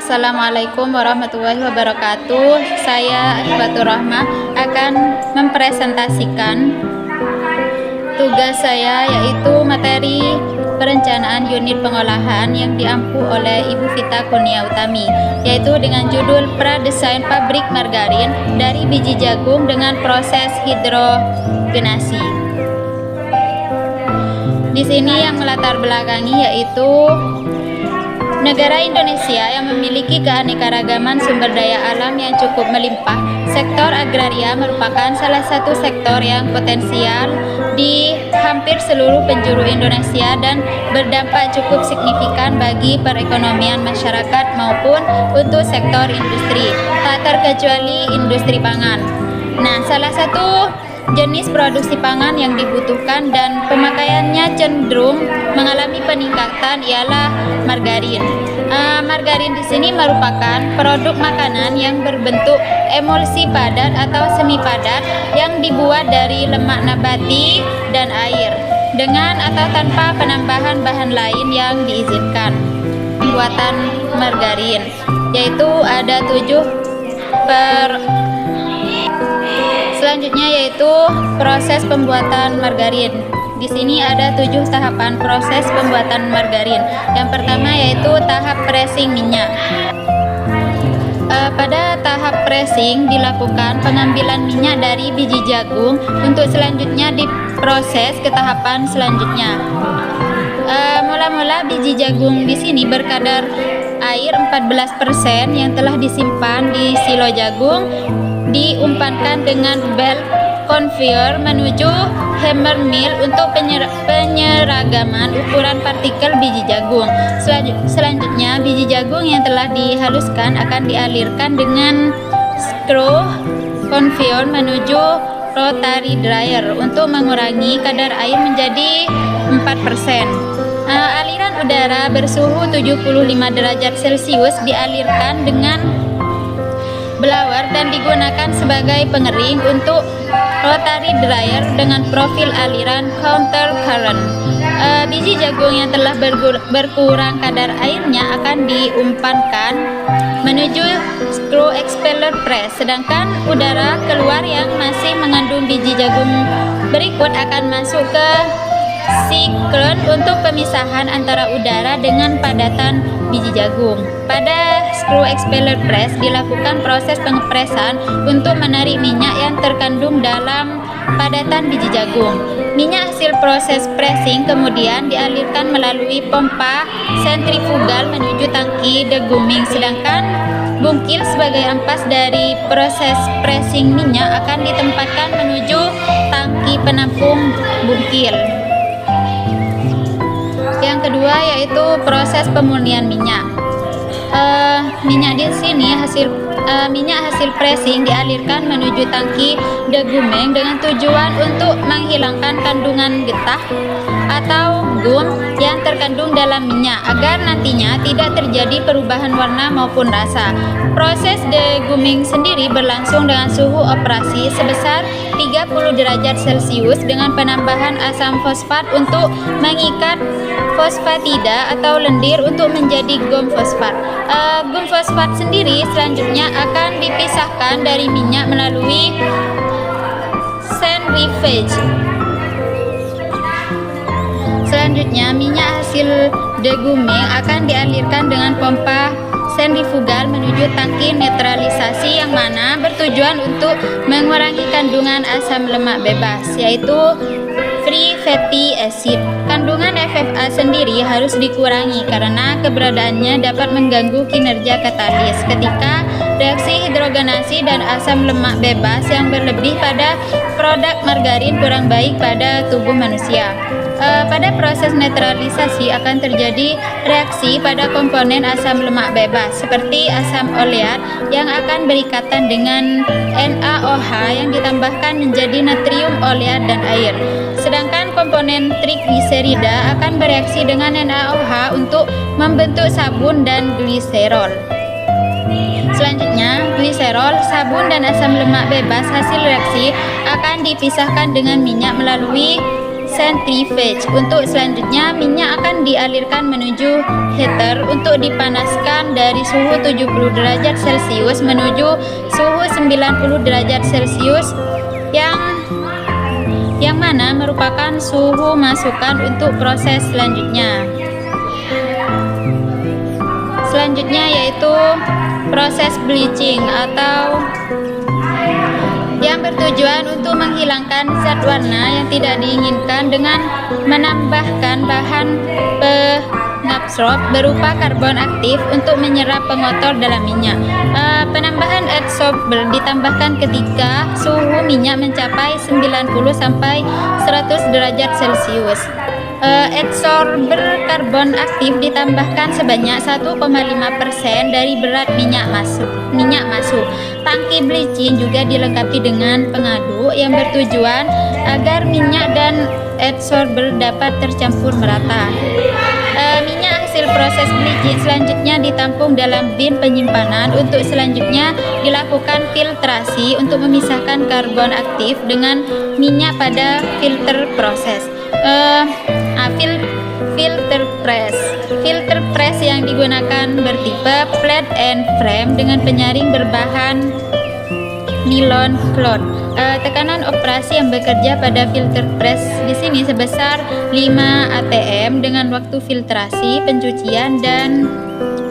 Assalamualaikum warahmatullahi wabarakatuh. Saya Hibatur Rahmah akan mempresentasikan tugas saya, yaitu materi perencanaan unit pengolahan yang diampu oleh Ibu Vita Kurnia Utami, yaitu dengan judul Pradesain Pabrik Margarin dari biji jagung dengan proses hidrogenasi. Di sini yang melatar belakangi yaitu negara Indonesia yang memiliki keanekaragaman sumber daya alam yang cukup melimpah. Sektor agraria merupakan salah satu sektor yang potensial di hampir seluruh penjuru Indonesia dan berdampak cukup signifikan bagi perekonomian masyarakat maupun untuk sektor industri, tak terkecuali industri pangan. Nah, salah satu jenis produksi pangan yang dibutuhkan dan pemakaiannya cenderung mengalami peningkatan ialah margarin. Margarin di sini merupakan produk makanan yang berbentuk emulsi padat atau semi padat yang dibuat dari lemak nabati dan air dengan atau tanpa penambahan bahan lain yang diizinkan. Pembuatan margarin yaitu ada Selanjutnya yaitu proses pembuatan margarin. Di sini ada 7 tahapan proses pembuatan margarin. Yang pertama yaitu tahap pressing minyak. Pada tahap pressing dilakukan pengambilan minyak dari biji jagung untuk selanjutnya diproses ke tahapan selanjutnya. Mula-mula biji jagung di sini berkadar air 14% yang telah disimpan di silo jagung diumpankan dengan belt conveyor menuju hammer mill untuk penyeragaman ukuran partikel biji jagung. Selanjutnya biji jagung yang telah dihaluskan akan dialirkan dengan screw conveyor menuju rotary dryer untuk mengurangi kadar air menjadi 4%. Aliran udara bersuhu 75 derajat Celcius dialirkan dengan blower dan digunakan sebagai pengering untuk rotary dryer dengan profil aliran counter current. Biji jagung yang telah berkurang kadar airnya akan diumpankan menuju screw expeller press, sedangkan udara keluar yang masih mengandung biji jagung berikut akan masuk ke siklon untuk pemisahan antara udara dengan padatan biji jagung. Pada screw expeller press dilakukan proses pengepresan untuk menarik minyak yang terkandung dalam padatan biji jagung. Minyak hasil proses pressing kemudian dialirkan melalui pompa sentrifugal menuju tangki deguming, sedangkan bungkil sebagai ampas dari proses pressing minyak akan ditempatkan menuju tangki penampung bungkil. Yang kedua yaitu proses pemurnian minyak. Minyak di sini minyak hasil pressing dialirkan menuju tangki deguming dengan tujuan untuk menghilangkan kandungan getah atau gum yang terkandung dalam minyak agar nantinya tidak terjadi perubahan warna maupun rasa. Proses deguming sendiri berlangsung dengan suhu operasi sebesar 30 derajat Celcius dengan penambahan asam fosfat untuk mengikat fosfatida atau lendir untuk menjadi gum fosfat. Gum fosfat sendiri selanjutnya akan dipisahkan dari minyak melalui centrifugage. Selanjutnya minyak hasil deguming akan dialirkan dengan pompa sentrifugal menuju tangki netralisasi yang mana bertujuan untuk mengurangi kandungan asam lemak bebas, yaitu free fatty acid. Kandungan FFA sendiri harus dikurangi karena keberadaannya dapat mengganggu kinerja katalis ketika reaksi hidrogenasi dan asam lemak bebas yang berlebih pada produk margarin kurang baik pada tubuh manusia. Pada proses netralisasi akan terjadi reaksi pada komponen asam lemak bebas seperti asam oleat yang akan berikatan dengan NaOH yang ditambahkan menjadi natrium oleat dan air. Sedangkan komponen trigliserida akan bereaksi dengan NaOH untuk membentuk sabun dan gliserol. Selanjutnya, gliserol, sabun dan asam lemak bebas hasil reaksi akan dipisahkan dengan minyak melalui centrifuge. Untuk selanjutnya, minyak akan dialirkan menuju heater untuk dipanaskan dari suhu 70 derajat Celcius menuju suhu 90 derajat Celcius yang mana merupakan suhu masukan untuk proses selanjutnya. Selanjutnya yaitu proses bleaching atau yang bertujuan untuk menghilangkan zat warna yang tidak diinginkan dengan menambahkan bahan pengabsorb berupa karbon aktif untuk menyerap pengotor dalam minyak. Penambahan adsorber ditambahkan ketika suhu minyak mencapai 90 sampai 100 derajat Celcius. Adsorber karbon aktif ditambahkan sebanyak 1,5% dari berat minyak masuk. Tangki bleaching juga dilengkapi dengan pengaduk yang bertujuan agar minyak dan adsorber dapat tercampur merata. Minyak hasil proses bleaching selanjutnya ditampung dalam bin penyimpanan untuk selanjutnya dilakukan filtrasi untuk memisahkan karbon aktif dengan minyak pada filter proses. Filter press yang digunakan bertipe plate and frame dengan penyaring berbahan nilon cloth. Tekanan operasi yang bekerja pada filter press di sini sebesar 5 atm dengan waktu filtrasi, pencucian dan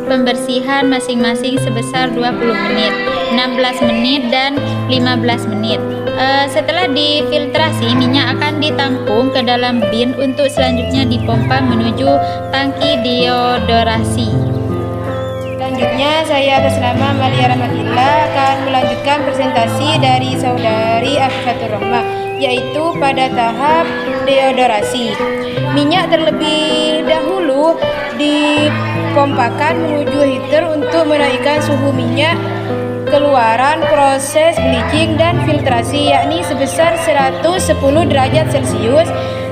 pembersihan masing-masing sebesar 20 menit, 16 menit dan 15 menit. Setelah difiltrasi, minyak akan ditampung ke dalam bin untuk selanjutnya dipompa menuju tangki deodorasi. Selanjutnya, saya atas nama Amalia Rahmatillah akan melanjutkan presentasi dari saudari Afifatur Rahmah, yaitu pada tahap deodorasi. Minyak terlebih dahulu dipompakan menuju heater untuk menaikkan suhu minyak keluaran proses bleaching dan filtrasi, yakni sebesar 110 derajat Celcius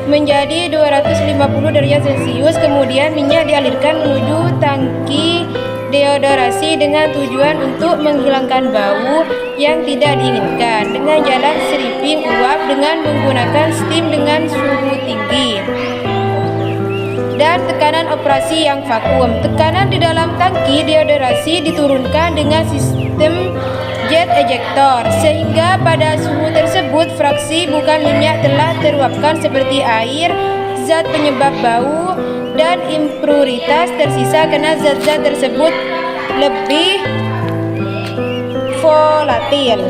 menjadi 250 derajat Celcius. Kemudian minyak dialirkan menuju tangki deodorasi dengan tujuan untuk menghilangkan bau yang tidak diinginkan dengan jalan stripping uap dengan menggunakan steam dengan suhu tinggi dan tekanan operasi yang vakum. Tekanan di dalam tangki deodorasi diturunkan dengan sistem jet ejector, sehingga pada suhu tersebut fraksi bukan minyak telah teruapkan seperti air, zat penyebab bau, dan impuritas tersisa karena zat-zat tersebut lebih volatil.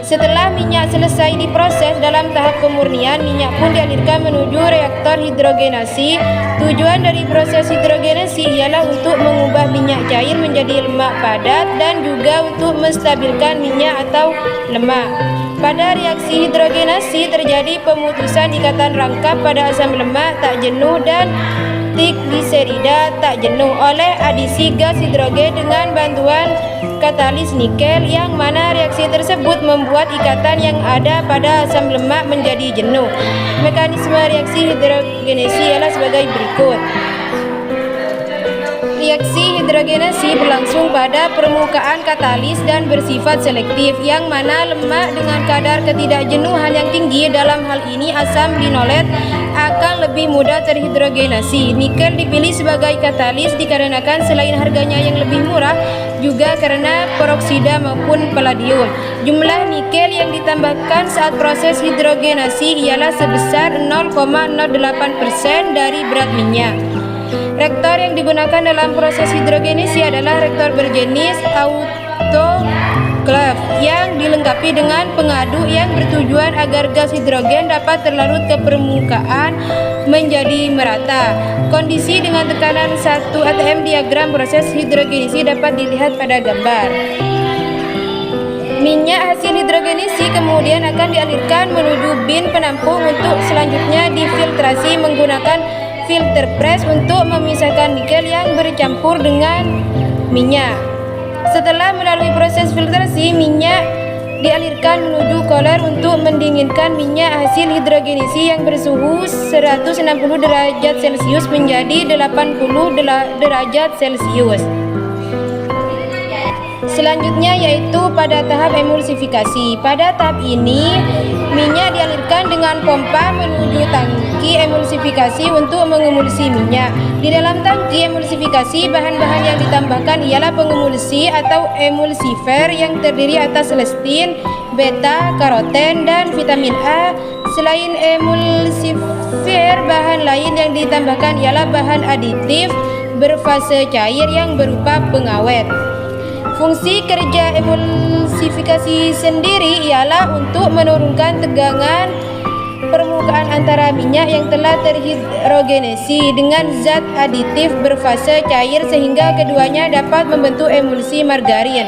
Setelah minyak selesai diproses dalam tahap pemurnian, minyak pun dialirkan menuju reaktor hidrogenasi. Tujuan dari proses hidrogenasi ialah untuk mengubah minyak cair menjadi lemak padat dan juga untuk menstabilkan minyak atau lemak. Pada reaksi hidrogenasi terjadi pemutusan ikatan rangkap pada asam lemak tak jenuh dan trigliserida tak jenuh oleh adisi gas hidrogen dengan bantuan katalis nikel, yang mana reaksi tersebut membuat ikatan yang ada pada asam lemak menjadi jenuh. Mekanisme reaksi hidrogenasi ialah sebagai berikut. Reaksi hidrogenasi berlangsung pada permukaan katalis dan bersifat selektif, yang mana lemak dengan kadar ketidakjenuhan yang tinggi, dalam hal ini asam linolet, akan lebih mudah terhidrogenasi. Nikel dipilih sebagai katalis dikarenakan selain harganya yang lebih murah, juga karena peroksida maupun palladium. Jumlah nikel yang ditambahkan saat proses hidrogenasi ialah sebesar 0,08% dari berat minyak. Reaktor yang digunakan dalam proses hidrogenasi adalah reaktor berjenis autoclave yang dilengkapi dengan pengaduk yang bertujuan agar gas hidrogen dapat terlarut ke permukaan menjadi merata. Kondisi dengan tekanan 1 atm. Diagram proses hidrogenasi dapat dilihat pada gambar. Minyak hasil hidrogenasi kemudian akan dialirkan menuju bin penampung untuk selanjutnya difiltrasi menggunakan filter press untuk memisahkan nikel yang bercampur dengan minyak. Setelah melalui proses filtrasi, minyak dialirkan menuju koler untuk mendinginkan minyak hasil hidrogenasi yang bersuhu 160 derajat Celcius menjadi 80 derajat Celcius. Selanjutnya yaitu pada tahap emulsifikasi. Pada tahap ini minyak dialirkan dengan pompa menuju tangki emulsifikasi untuk mengemulsi minyak. Di dalam tangki emulsifikasi, bahan-bahan yang ditambahkan ialah pengemulsi atau emulsifer yang terdiri atas lestin, beta, karoten, dan vitamin A. Selain emulsifer, bahan lain yang ditambahkan ialah bahan aditif berfase cair yang berupa pengawet. Fungsi kerja emulsifikasi sendiri ialah untuk menurunkan tegangan permukaan antara minyak yang telah terhidrogenasi dengan zat aditif berfase cair sehingga keduanya dapat membentuk emulsi margarin.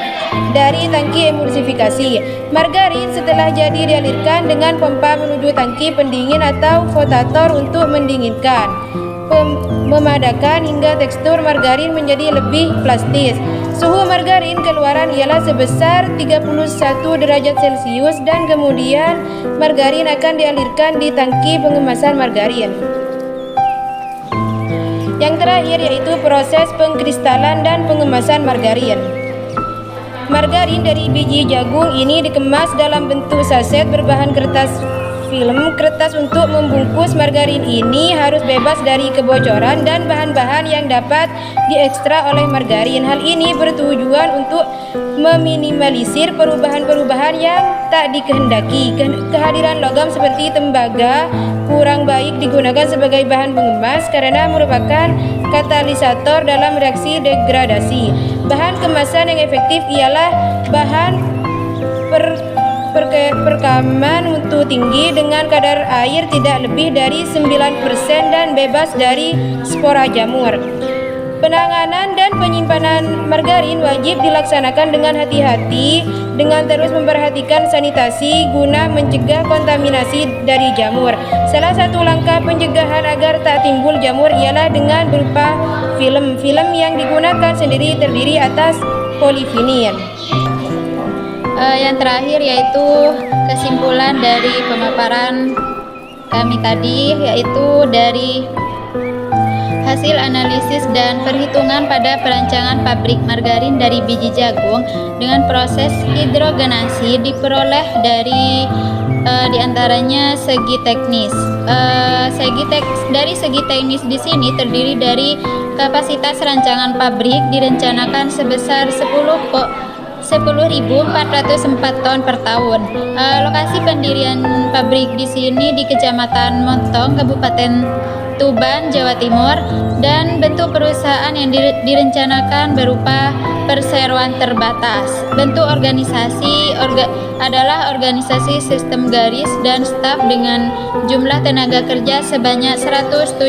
Dari tangki emulsifikasi, margarin setelah jadi dialirkan dengan pompa menuju tangki pendingin atau flotator untuk mendinginkan, memadakan hingga tekstur margarin menjadi lebih plastis. Suhu margarin keluaran ialah sebesar 31 derajat Celcius dan kemudian margarin akan dialirkan di tangki pengemasan margarin. Yang terakhir yaitu proses pengkristalan dan pengemasan margarin. Margarin dari biji jagung ini dikemas dalam bentuk saset berbahan kertas film. Kertas untuk membungkus margarin ini harus bebas dari kebocoran dan bahan-bahan yang dapat diekstrak oleh margarin. Hal ini bertujuan untuk meminimalisir perubahan-perubahan yang tak dikehendaki. Kehadiran logam seperti tembaga kurang baik digunakan sebagai bahan pengemas karena merupakan katalisator dalam reaksi degradasi. Bahan kemasan yang efektif ialah bahan perekaman mutu tinggi dengan kadar air tidak lebih dari 9% dan bebas dari spora jamur. Penanganan dan penyimpanan margarin wajib dilaksanakan dengan hati-hati dengan terus memperhatikan sanitasi guna mencegah kontaminasi dari jamur. Salah satu langkah pencegahan agar tak timbul jamur ialah dengan berupa film. Film yang digunakan sendiri terdiri atas polivinil. Yang terakhir yaitu kesimpulan dari pemaparan kami tadi, yaitu dari hasil analisis dan perhitungan pada perancangan pabrik margarin dari biji jagung dengan proses hidrogenasi diperoleh dari diantaranya segi teknis. Dari segi teknis di sini terdiri dari kapasitas rancangan pabrik direncanakan sebesar 10.404 ton per tahun. Lokasi pendirian pabrik di sini di Kecamatan Montong, Kabupaten Tuban, Jawa Timur, dan bentuk perusahaan yang direncanakan berupa perseroan terbatas. Bentuk organisasi adalah organisasi sistem garis dan staf dengan jumlah tenaga kerja sebanyak 173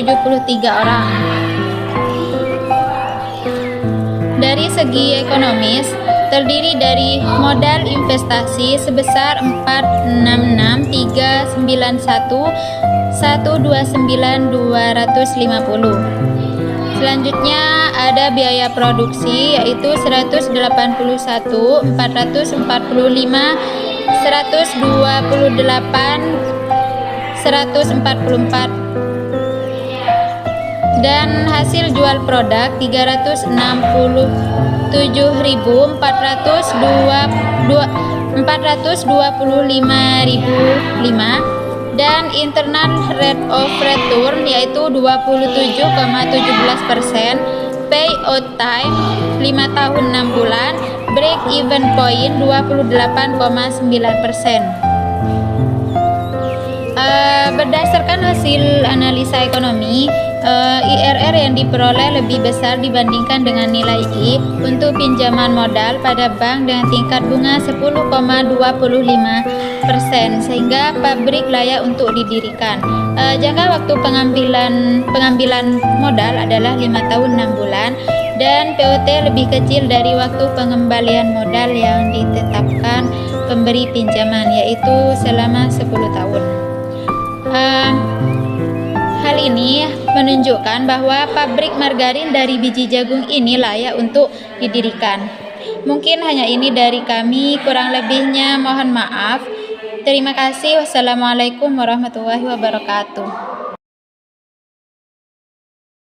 orang. Dari segi ekonomis, terdiri dari modal investasi sebesar 466.391.129.250. Selanjutnya ada biaya produksi yaitu 181.445.128 144 dan hasil jual produk 360.425.005 dan internal rate of return yaitu 27,17%, payout time 5 tahun 6 bulan, break even point 28,9%. Berdasarkan hasil analisa ekonomi, IRR yang diperoleh lebih besar dibandingkan dengan nilai I untuk pinjaman modal pada bank dengan tingkat bunga 10,25%, sehingga pabrik layak untuk didirikan. Jangka waktu pengambilan modal adalah 5 tahun 6 bulan dan POT lebih kecil dari waktu pengembalian modal yang ditetapkan pemberi pinjaman, yaitu selama 10 tahun. Hal ini menunjukkan bahwa pabrik margarin dari biji jagung ini layak untuk didirikan. Mungkin hanya ini dari kami, kurang lebihnya mohon maaf. Terima kasih. Wassalamualaikum warahmatullahi wabarakatuh.